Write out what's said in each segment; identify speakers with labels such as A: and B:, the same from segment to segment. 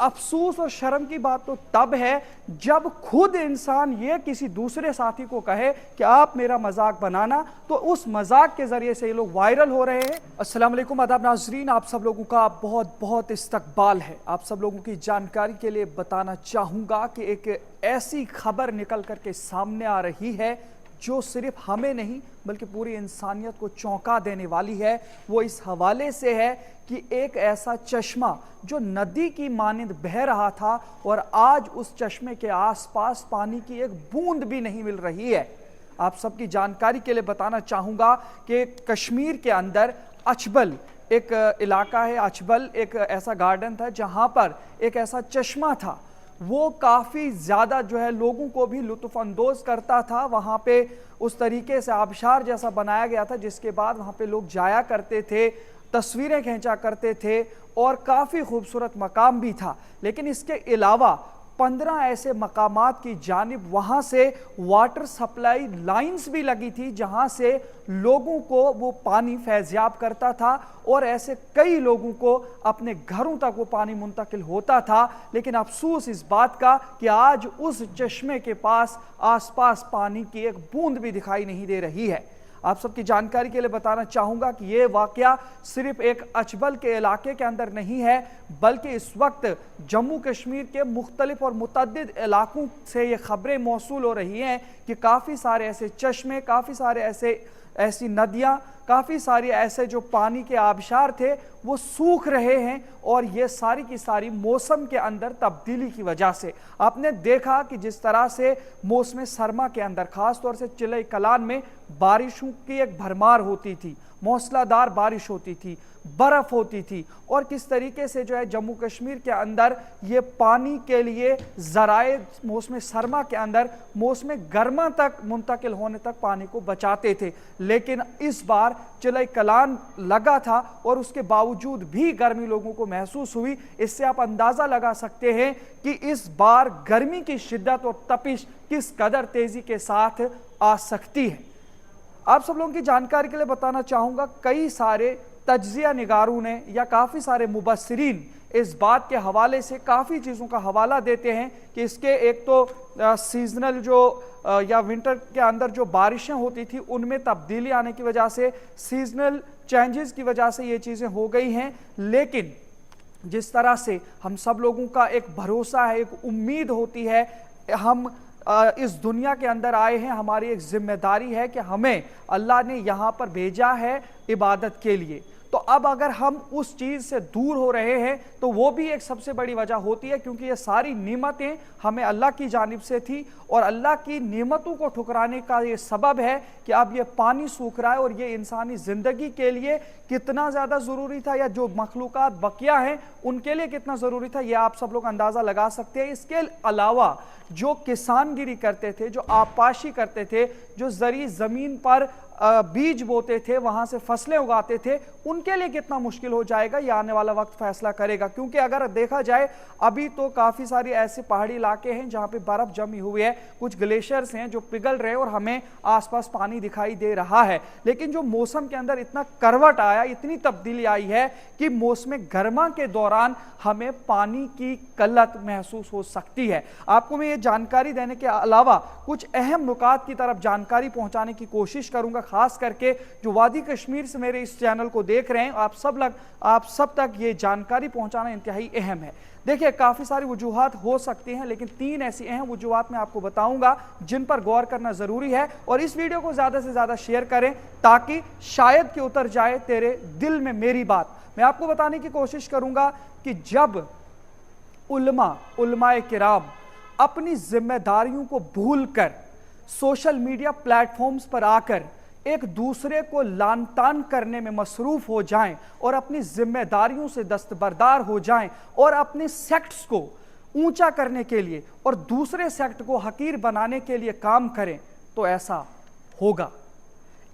A: افسوس اور شرم کی بات تو تب ہے جب خود انسان یہ کسی دوسرے ساتھی کو کہے کہ آپ میرا مذاق بنانا، تو اس مذاق کے ذریعے سے یہ لوگ وائرل ہو رہے ہیں۔ السلام علیکم آداب ناظرین، آپ سب لوگوں کا بہت بہت استقبال ہے۔ آپ سب لوگوں کی جانکاری کے لیے بتانا چاہوں گا کہ ایک ایسی خبر نکل کر کے سامنے آ رہی ہے جو صرف ہمیں نہیں بلکہ پوری انسانیت کو چونکا دینے والی ہے۔ وہ اس حوالے سے ہے کہ ایک ایسا چشمہ جو ندی کی مانند بہہ رہا تھا اور آج اس چشمے کے آس پاس پانی کی ایک بوند بھی نہیں مل رہی ہے۔ آپ سب کی جانکاری کے لیے بتانا چاہوں گا کہ کشمیر کے اندر اچھبل ایک علاقہ ہے، اچھبل ایک ایسا گارڈن تھا جہاں پر ایک ایسا چشمہ تھا، وہ کافی زیادہ جو ہے لوگوں کو بھی لطف اندوز کرتا تھا۔ وہاں پہ اس طریقے سے آبشار جیسا بنایا گیا تھا جس کے بعد وہاں پہ لوگ جایا کرتے تھے، تصویریں کھینچا کرتے تھے اور کافی خوبصورت مقام بھی تھا۔ لیکن اس کے علاوہ 15 ایسے مقامات کی جانب وہاں سے واٹر سپلائی لائنز بھی لگی تھی جہاں سے لوگوں کو وہ پانی فیضیاب کرتا تھا اور ایسے کئی لوگوں کو اپنے گھروں تک وہ پانی منتقل ہوتا تھا۔ لیکن افسوس اس بات کا کہ آج اس چشمے کے پاس آس پاس پانی کی ایک بوند بھی دکھائی نہیں دے رہی ہے۔ آپ سب کی جانکاری کے لیے بتانا چاہوں گا کہ یہ واقعہ صرف ایک اچھبل کے علاقے کے اندر نہیں ہے بلکہ اس وقت جموں کشمیر کے مختلف اور متعدد علاقوں سے یہ خبریں موصول ہو رہی ہیں کہ کافی سارے ایسے چشمے، کافی سارے ایسی ندیاں، کافی سارے ایسے جو پانی کے آبشار تھے وہ سوکھ رہے ہیں، اور یہ ساری کی ساری موسم کے اندر تبدیلی کی وجہ سے۔ آپ نے دیکھا کہ جس طرح سے موسم سرما کے اندر خاص طور سے چلئی کلان میں بارشوں کی ایک بھرمار ہوتی تھی، موسلا دار بارش ہوتی تھی، برف ہوتی تھی، اور کس طریقے سے جو ہے جموں کشمیر کے اندر یہ پانی کے لیے ذرائع موسم سرما کے اندر موسم گرما تک منتقل ہونے تک پانی کو بچاتے تھے۔ لیکن اس بار چلئی کلان لگا تھا اور اس کے باوجود بھی گرمی لوگوں کو محسوس ہوئی۔ اس سے آپ اندازہ لگا سکتے ہیں کہ اس بار گرمی کی شدت اور تپش کس قدر تیزی کے ساتھ آ سکتی ہے۔ آپ سب لوگوں کی جانکاری کے لیے بتانا چاہوں گا کئی سارے تجزیہ نگاروں نے یا کافی سارے مبصرین اس بات کے حوالے سے کافی چیزوں کا حوالہ دیتے ہیں کہ اس کے ایک تو سیزنل جو یا ونٹر کے اندر جو بارشیں ہوتی تھی ان میں تبدیلی آنے کی وجہ سے، سیزنل چینجز کی وجہ سے یہ چیزیں ہو گئی ہیں۔ لیکن جس طرح سے ہم سب لوگوں کا ایک بھروسہ ہے، ایک امید ہوتی ہے، ہم اس دنیا کے اندر آئے ہیں، ہماری ایک ذمہ داری ہے کہ ہمیں اللہ نے یہاں پر بھیجا ہے عبادت کے لیے، تو اب اگر ہم اس چیز سے دور ہو رہے ہیں تو وہ بھی ایک سب سے بڑی وجہ ہوتی ہے، کیونکہ یہ ساری نعمتیں ہمیں اللہ کی جانب سے تھی، اور اللہ کی نعمتوں کو ٹھکرانے کا یہ سبب ہے کہ اب یہ پانی سوکھ رہا ہے، اور یہ انسانی زندگی کے لیے کتنا زیادہ ضروری تھا، یا جو مخلوقات بقیہ ہیں ان کے لیے کتنا ضروری تھا، یہ آپ سب لوگ اندازہ لگا سکتے ہیں۔ اس کے علاوہ جو کسان گیری کرتے تھے، جو آبپاشی کرتے تھے، جو زرعی زمین پر بیج بوتے تھے، وہاں سے فصلیں اگاتے تھے، ان کے لیے کتنا مشکل ہو جائے گا یہ آنے والا وقت فیصلہ کرے گا۔ کیونکہ اگر دیکھا جائے ابھی تو کافی ساری ایسے پہاڑی علاقے ہیں جہاں پہ برف جمی ہوئی ہے، کچھ گلیشیئرز ہیں جو پگھل رہے ہیں اور ہمیں آس پاس پانی دکھائی دے رہا ہے۔ لیکن جو موسم کے اندر اتنا کروٹ آیا، اتنی تبدیلی آئی ہے کہ موسم گرما کے دوران ہمیں پانی کی قلت محسوس ہو سکتی ہے۔ آپ کو میں یہ جانکاری دینے کے علاوہ کچھ اہم نکات کی طرف جانکاری پہنچانے کی کوشش کروں گا، خاص کر کے جو وادی کشمیر سے میرے اس چینل کو دیکھ رہے ہیں، آپ سب تک یہ جانکاری پہنچانا انتہائی اہم ہے۔ دیکھیں کافی ساری وجوہات ہو سکتی ہیں، لیکن 3 ایسی اہم وجوہات میں آپ کو بتاؤں گا جن پر غور کرنا ضروری ہے، اور اس ویڈیو کو زیادہ سے زیادہ شیئر کریں تاکہ شاید کہ اتر جائے تیرے دل میں میری بات۔ میں آپ کو بتانے کی کوشش کروں گا کہ جب علماء کرام اپنی ذمہ داریوں کو بھول کر سوشل میڈیا پلیٹ فارمز پر آ کر ایک دوسرے کو لان تان کرنے میں مصروف ہو جائیں اور اپنی ذمہ داریوں سے دستبردار ہو جائیں اور اپنے سیکٹس کو اونچا کرنے کے لیے اور دوسرے سیکٹ کو حقیر بنانے کے لیے کام کریں تو ایسا ہوگا۔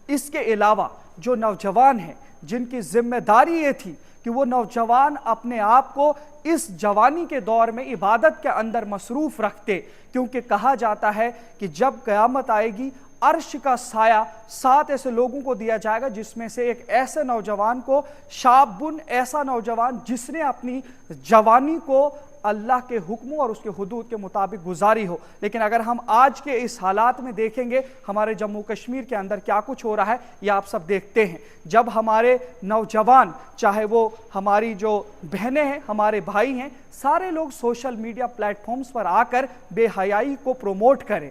A: اس کے علاوہ جو نوجوان ہیں جن کی ذمہ داری یہ تھی کہ وہ نوجوان اپنے آپ کو اس جوانی کے دور میں عبادت کے اندر مصروف رکھتے، کیونکہ کہا جاتا ہے کہ جب قیامت آئے گی عرش کا سایہ 7 ایسے لوگوں کو دیا جائے گا، جس میں سے ایک ایسے نوجوان کو، شابن ایسا نوجوان جس نے اپنی جوانی کو اللہ کے حکموں اور اس کے حدود کے مطابق گزاری ہو۔ لیکن اگر ہم آج کے اس حالات میں دیکھیں گے ہمارے جموں کشمیر کے اندر کیا کچھ ہو رہا ہے، یہ آپ سب دیکھتے ہیں۔ جب ہمارے نوجوان، چاہے وہ ہماری جو بہنیں ہیں، ہمارے بھائی ہیں، سارے لوگ سوشل میڈیا پلیٹ فارمز پر آ کر بے حیائی کو پروموٹ کریں،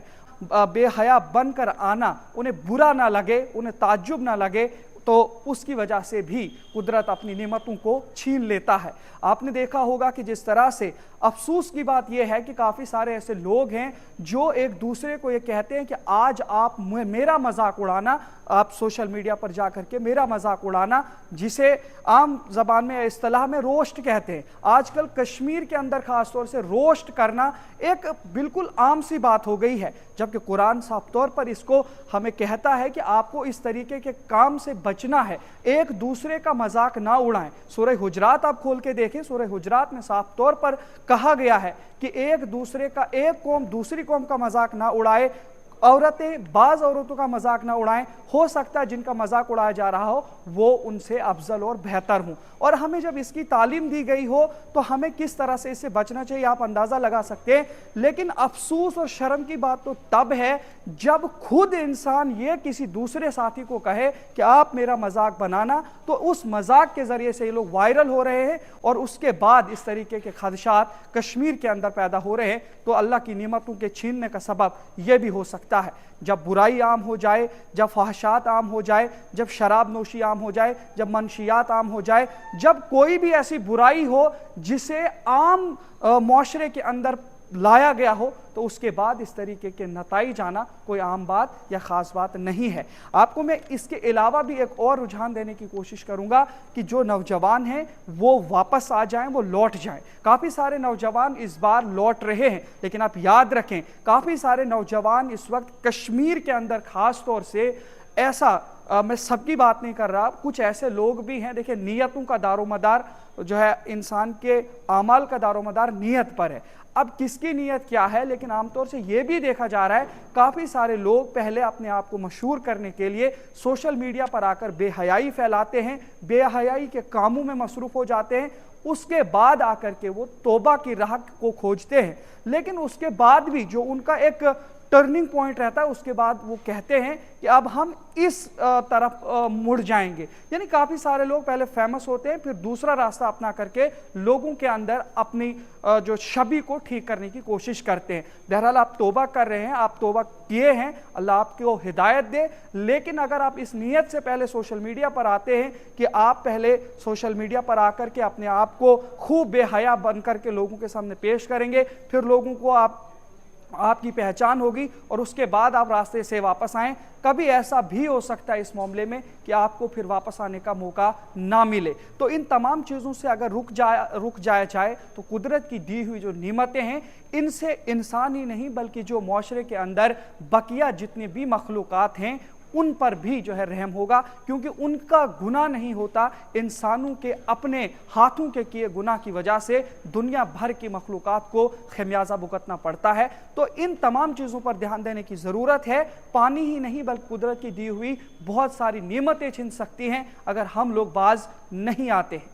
A: بے حیا بن کر آنا انہیں برا نہ لگے، انہیں تعجب نہ لگے، تو اس کی وجہ سے بھی قدرت اپنی نعمتوں کو چھین لیتا ہے۔ آپ نے دیکھا ہوگا کہ جس طرح سے افسوس کی بات یہ ہے کہ کافی سارے ایسے لوگ ہیں جو ایک دوسرے کو یہ کہتے ہیں کہ آج آپ میرا مذاق اڑانا، آپ سوشل میڈیا پر جا کر کے میرا مذاق اڑانا، جسے عام زبان میں اصطلاح میں روسٹ کہتے ہیں۔ آج کل کشمیر کے اندر خاص طور سے روسٹ کرنا ایک بالکل عام سی بات ہو گئی ہے، جبکہ قرآن صاف طور پر اس کو ہمیں کہتا ہے کہ آپ کو اس طریقے کے کام سے بچنا ہے، ایک دوسرے کا مذاق نہ اڑائیں۔ سورہ حجرات آپ کھول کے دیکھیں، سورہ حجرات میں صاف طور پر کہا گیا ہے کہ ایک قوم دوسری قوم کا مذاق نہ اڑائے، عورتیں بعض عورتوں کا مذاق نہ اڑائیں، ہو سکتا ہے جن کا مذاق اڑایا جا رہا ہو وہ ان سے افضل اور بہتر ہوں۔ اور ہمیں جب اس کی تعلیم دی گئی ہو تو ہمیں کس طرح سے اس سے بچنا چاہیے آپ اندازہ لگا سکتے ہیں۔ لیکن افسوس اور شرم کی بات تو تب ہے جب خود انسان یہ کسی دوسرے ساتھی کو کہے کہ آپ میرا مذاق بنانا، تو اس مذاق کے ذریعے سے یہ لوگ وائرل ہو رہے ہیں اور اس کے بعد اس طریقے کے خدشات کشمیر کے اندر پیدا ہو رہے ہیں۔ تو اللہ کی نعمتوں کے چھیننے کا سبب یہ بھی ہو سکتا ہے۔ جب برائی عام ہو جائے، جب فحشات عام ہو جائے، جب شراب نوشی عام ہو جائے، جب منشیات عام ہو جائے، جب کوئی بھی ایسی برائی ہو جسے عام معاشرے کے اندر لایا گیا ہو، تو اس کے بعد اس طریقے کے نتائج آنا کوئی عام بات یا خاص بات نہیں ہے۔ آپ کو میں اس کے علاوہ بھی ایک اور رجحان دینے کی کوشش کروں گا کہ جو نوجوان ہیں وہ واپس آ جائیں، وہ لوٹ جائیں۔ کافی سارے نوجوان اس بار لوٹ رہے ہیں، لیکن آپ یاد رکھیں کافی سارے نوجوان اس وقت کشمیر کے اندر خاص طور سے ایسا، میں سب کی بات نہیں کر رہا، کچھ ایسے لوگ بھی ہیں، دیکھیں نیتوں کا دار و مدار جو ہے، انسان کے اعمال کا دار و مدار نیت پر ہے۔ اب کس کی نیت کیا ہے، لیکن عام طور سے یہ بھی دیکھا جا رہا ہے کافی سارے لوگ پہلے اپنے آپ کو مشہور کرنے کے لیے سوشل میڈیا پر آ کر بے حیائی پھیلاتے ہیں، بے حیائی کے کاموں میں مصروف ہو جاتے ہیں، اس کے بعد آ کر کے وہ توبہ کی راہ کو کھوجتے ہیں، لیکن اس کے بعد بھی جو ان کا ایک ٹرننگ پوائنٹ رہتا ہے، اس کے بعد وہ کہتے ہیں کہ اب ہم اس طرف مڑ جائیں گے۔ یعنی کافی سارے لوگ پہلے فیمس ہوتے ہیں، پھر دوسرا راستہ اپنا کر کے لوگوں کے اندر اپنی جو شبیہ کو ٹھیک کرنے کی کوشش کرتے ہیں۔ بہرحال آپ توبہ کر رہے ہیں، آپ توبہ کیے ہیں، اللہ آپ کو ہدایت دے، لیکن اگر آپ اس نیت سے پہلے سوشل میڈیا پر آتے ہیں کہ آپ پہلے سوشل میڈیا پر آ کر کے اپنے آپ کو خوب بے حیا بن کر کے لوگوں کے سامنے پیش کریں گے، پھر لوگوں کو آپ کی پہچان ہوگی اور اس کے بعد آپ راستے سے واپس آئیں، کبھی ایسا بھی ہو سکتا ہے اس معاملے میں کہ آپ کو پھر واپس آنے کا موقع نہ ملے۔ تو ان تمام چیزوں سے اگر رک جایا جائے تو قدرت کی دی ہوئی جو نعمتیں ہیں، ان سے انسان ہی نہیں بلکہ جو معاشرے کے اندر بقیہ جتنے بھی مخلوقات ہیں ان پر بھی جو ہے رحم ہوگا، کیونکہ ان کا گناہ نہیں ہوتا، انسانوں کے اپنے ہاتھوں کے کیے گناہ کی وجہ سے دنیا بھر کی مخلوقات کو خمیازہ بھگتنا پڑتا ہے۔ تو ان تمام چیزوں پر دھیان دینے کی ضرورت ہے۔ پانی ہی نہیں بلکہ قدرت کی دی ہوئی بہت ساری نعمتیں چھن سکتی ہیں اگر ہم لوگ باز نہیں آتے ہیں۔